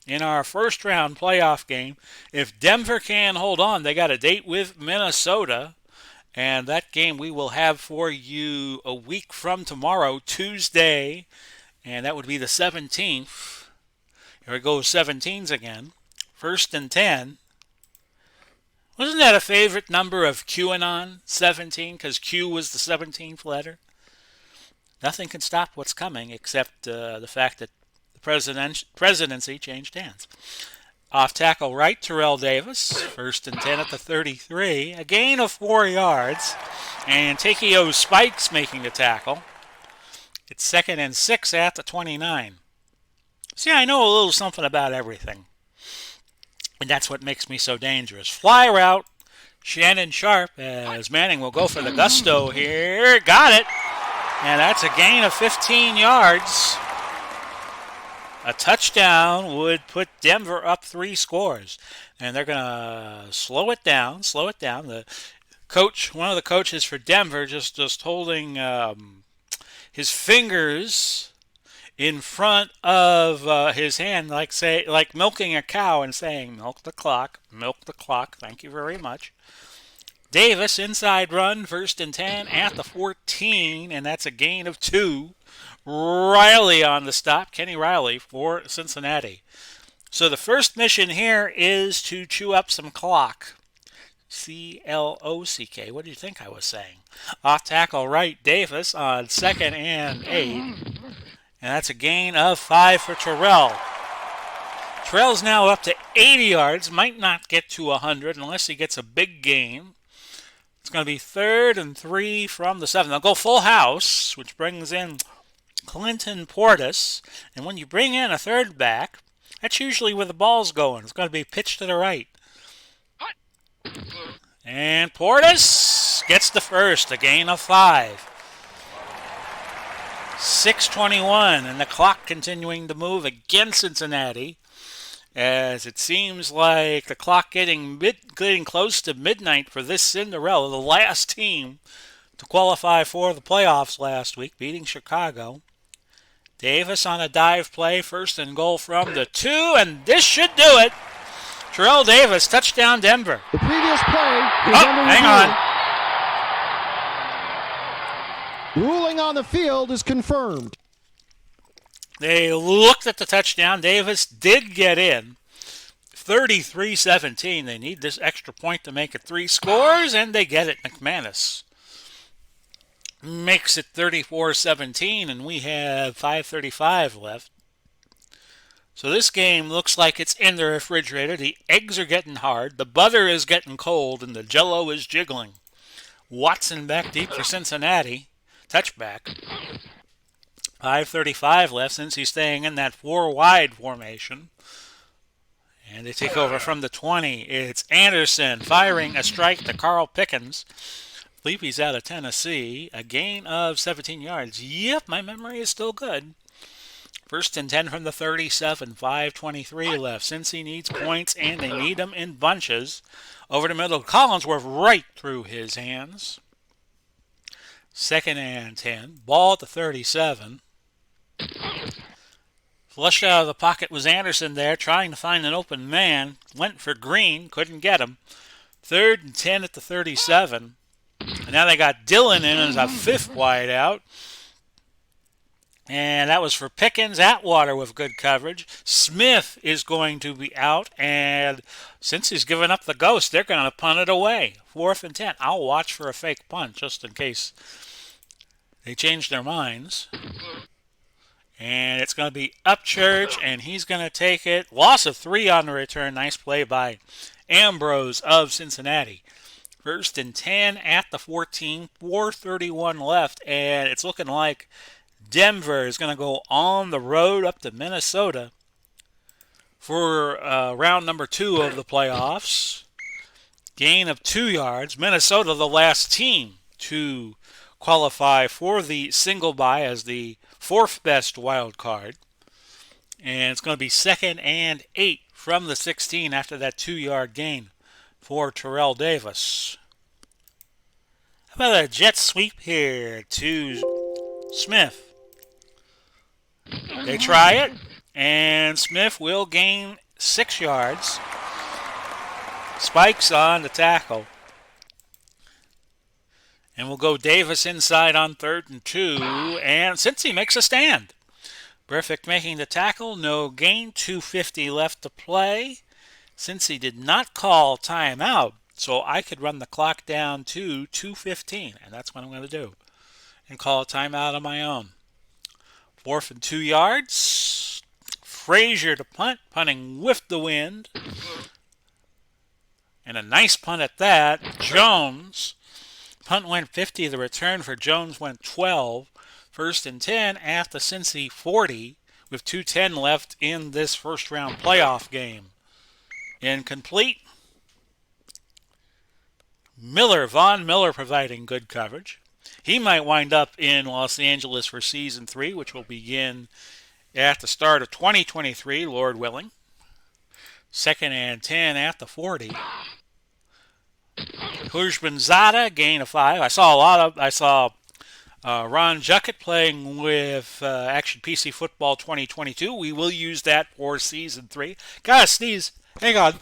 in our first round playoff game. If Denver can hold on, they got a date with Minnesota. And that game we will have for you a week from tomorrow, Tuesday. And that would be the 17th. Here we go, 17s again. First and 10. Wasn't that a favorite number of QAnon, 17? Because Q was the 17th letter. Nothing can stop what's coming except the fact that the presidency changed hands. Off tackle right, Terrell Davis. First and 10 at the 33. A gain of 4 yards. And Takeo Spikes making the tackle. It's second and 6 at the 29. See, I know a little something about everything. And that's what makes me so dangerous. Fly route. Shannon Sharp as Manning will go for the gusto here. Got it. And that's a gain of 15 yards. A touchdown would put Denver up 3 scores. And they're going to slow it down. The coach, one of the coaches for Denver, just holding his fingers in front of his hand, like milking a cow and saying, milk the clock, thank you very much. Davis, inside run, first and 10 at the 14, and that's a gain of 2. Riley on the stop, Kenny Riley for Cincinnati. So the first mission here is to chew up some clock. C-L-O-C-K. What do you think I was saying? Off tackle right, Davis on second and 8. And that's a gain of 5 for Terrell. Terrell's now up to 80 yards. Might not get to 100 unless he gets a big gain. It's going to be 3rd and 3 from the 7. They'll go full house, which brings in Clinton Portis. And when you bring in a third back, that's usually where the ball's going. It's going to be pitched to the right. And Portis gets the first, a gain of 5. 6:21, and the clock continuing to move against Cincinnati, as it seems like the clock getting close to midnight for this Cinderella, the last team to qualify for the playoffs last week, beating Chicago. Davis on a dive play, first and goal from the 2, and this should do it. Terrell Davis, touchdown Denver. The previous play is under hang review. Ruling on the field is confirmed. They looked at the touchdown. Davis did get in. 33-17. They need this extra point to make it 3 scores, and they get it. McManus makes it 34-17, and we have 5:35 left. So this game looks like it's in the refrigerator. The eggs are getting hard, the butter is getting cold, and the jello is jiggling. Watson back deep for Cincinnati. Touchback. 5:35 left since he's staying in that 4-wide formation. And they take over from the 20. It's Anderson firing a strike to Carl Pickens. believe he's out of Tennessee. A gain of 17 yards. Yep, my memory is still good. First and 10 from the 37, 5:23 left. Cincy needs points, and they need them in bunches. Over the middle, Collinsworth right through his hands. Second and 10. Ball at the 37. Flushed out of the pocket was Anderson there, trying to find an open man. Went for Green, couldn't get him. Third and 10 at the 37. And now they got Dillon in as a fifth wide out. And that was for Pickens. Atwater with good coverage. Smith is going to be out. And since he's given up the ghost, they're going to punt it away. 4th and 10. I'll watch for a fake punt just in case they change their minds. And it's going to be Upchurch, and he's going to take it. Loss of 3 on the return. Nice play by Ambrose of Cincinnati. First and 10 at the 14. 4:31 left, and it's looking like Denver is going to go on the road up to Minnesota for round number 2 of the playoffs. Gain of 2 yards. Minnesota, the last team to qualify for the single bye as the 4th best wild card. And it's going to be 2nd and 8 from the 16 after that 2-yard gain for Terrell Davis. How about a jet sweep here to Smith? They try it, and Smith will gain 6 yards. Spikes on the tackle. And we'll go Davis inside on 3rd and 2, and Cincy makes a stand. Perfect making the tackle, no gain, 2:50 left to play. Cincy did not call timeout, so I could run the clock down to 2:15, and that's what I'm going to do, and call a timeout on my own. 4th and 2 yards. Frazier to punt, punting with the wind. And a nice punt at that. Jones. Punt went 50. The return for Jones went 12. 1st and 10 at the Cincy 40 with 2:10 left in this first round playoff game. Incomplete. Von Miller providing good coverage. He might wind up in Los Angeles for Season 3, which will begin at the start of 2023, Lord willing. 2nd and 10 at the 40. Hujbanzada, gain of 5. I saw Ron Juckett playing with Action PC Football 2022. We will use that for Season 3. Gotta sneeze. Hang on.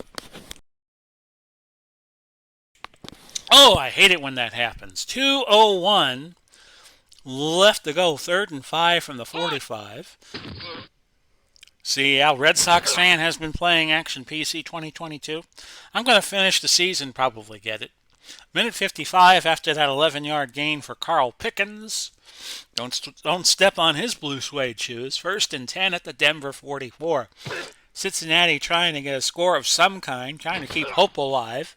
Oh, I hate it when that happens. 2:01 left to go. 3rd and 5 from the 45. See, our Red Sox fan has been playing Action PC 2022. I'm going to finish the season, probably get it. Minute 55 after that 11-yard gain for Carl Pickens. Don't step on his blue suede shoes. 1st and 10 at the Denver 44. Cincinnati trying to get a score of some kind, trying to keep hope alive.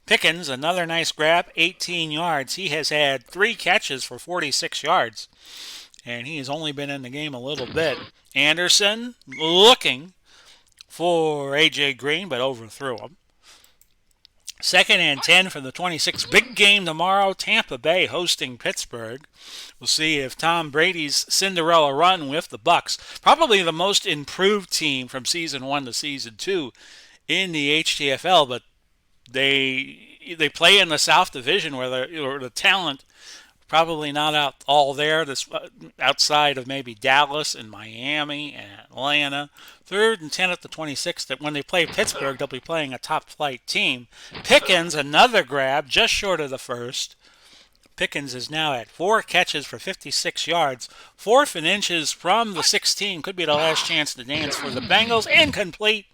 Pickens, another nice grab, 18 yards. He has had 3 catches for 46 yards, and he has only been in the game a little bit. Anderson looking for A.J. Green, but overthrew him. 2nd and 10 from the 26. Big game tomorrow. Tampa Bay hosting Pittsburgh. We'll see if Tom Brady's Cinderella run with the Bucks, probably the most improved team from Season 1 to Season 2 in the HTFL, but they play in the South Division where the talent probably not all there. This outside of maybe Dallas and Miami and Atlanta. 3rd and 10 at the 26. That when they play Pittsburgh, they'll be playing a top flight team. Pickens, another grab, just short of the first. Pickens is now at 4 catches for 56 yards. 4th and inches from the 16. Could be the last chance to dance for the Bengals. Incomplete.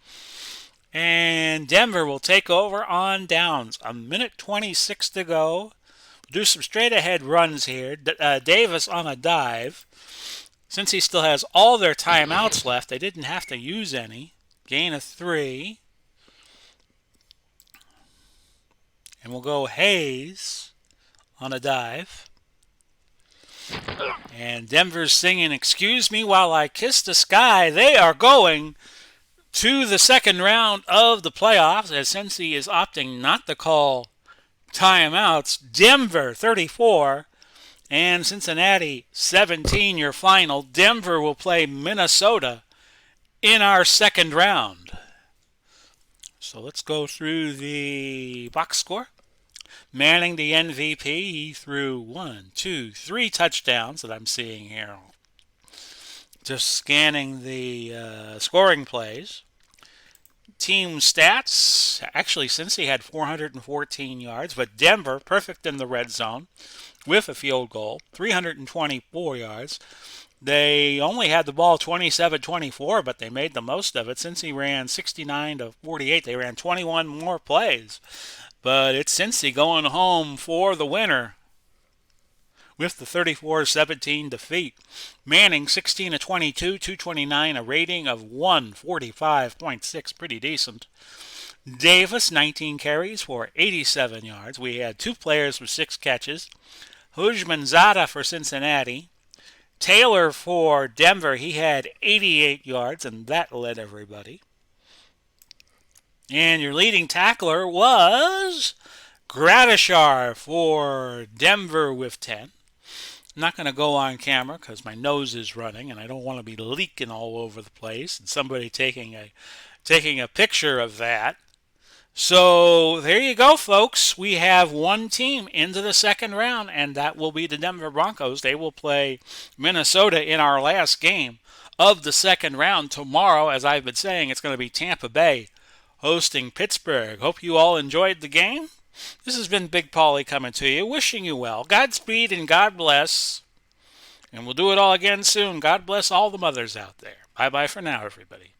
And Denver will take over on downs. 1:26 to go. Do some straight ahead runs here. Davis on a dive. Since he still has all their timeouts left, they didn't have to use any. Gain of 3. And we'll go Hayes on a dive. And Denver's singing, "Excuse Me While I Kiss the Sky." They are going to the second round of the playoffs, as Cincy is opting not to call timeouts. Denver 34 and Cincinnati 17, your final. Denver will play Minnesota in our second round. So let's go through the box score. Manning, the MVP, he threw 1, 2, 3 touchdowns that I'm seeing here. Just scanning the scoring plays. Team stats, actually, Cincy had 414 yards, but Denver, perfect in the red zone with a field goal, 324 yards. They only had the ball 27-24, but they made the most of it. Cincy ran 69 to 48. They ran 21 more plays. But it's Cincy going home for the winner with the 34-17 defeat. Manning 16 to 22, 229, a rating of 145.6, pretty decent. Davis 19 carries for 87 yards. We had 2 players with 6 catches. Hujmanzada for Cincinnati. Taylor for Denver, he had 88 yards, and that led everybody. And your leading tackler was Gradishar for Denver with 10. I'm not going to go on camera because my nose is running and I don't want to be leaking all over the place and somebody taking a picture of that. So there you go, folks. We have one team into the second round, and that will be the Denver Broncos. They will play Minnesota in our last game of the second round tomorrow. As I've been saying, it's going to be Tampa Bay hosting Pittsburgh. Hope you all enjoyed the game. This has been Big Paulie coming to you, wishing you well. Godspeed and God bless. And we'll do it all again soon. God bless all the mothers out there. Bye-bye for now, everybody.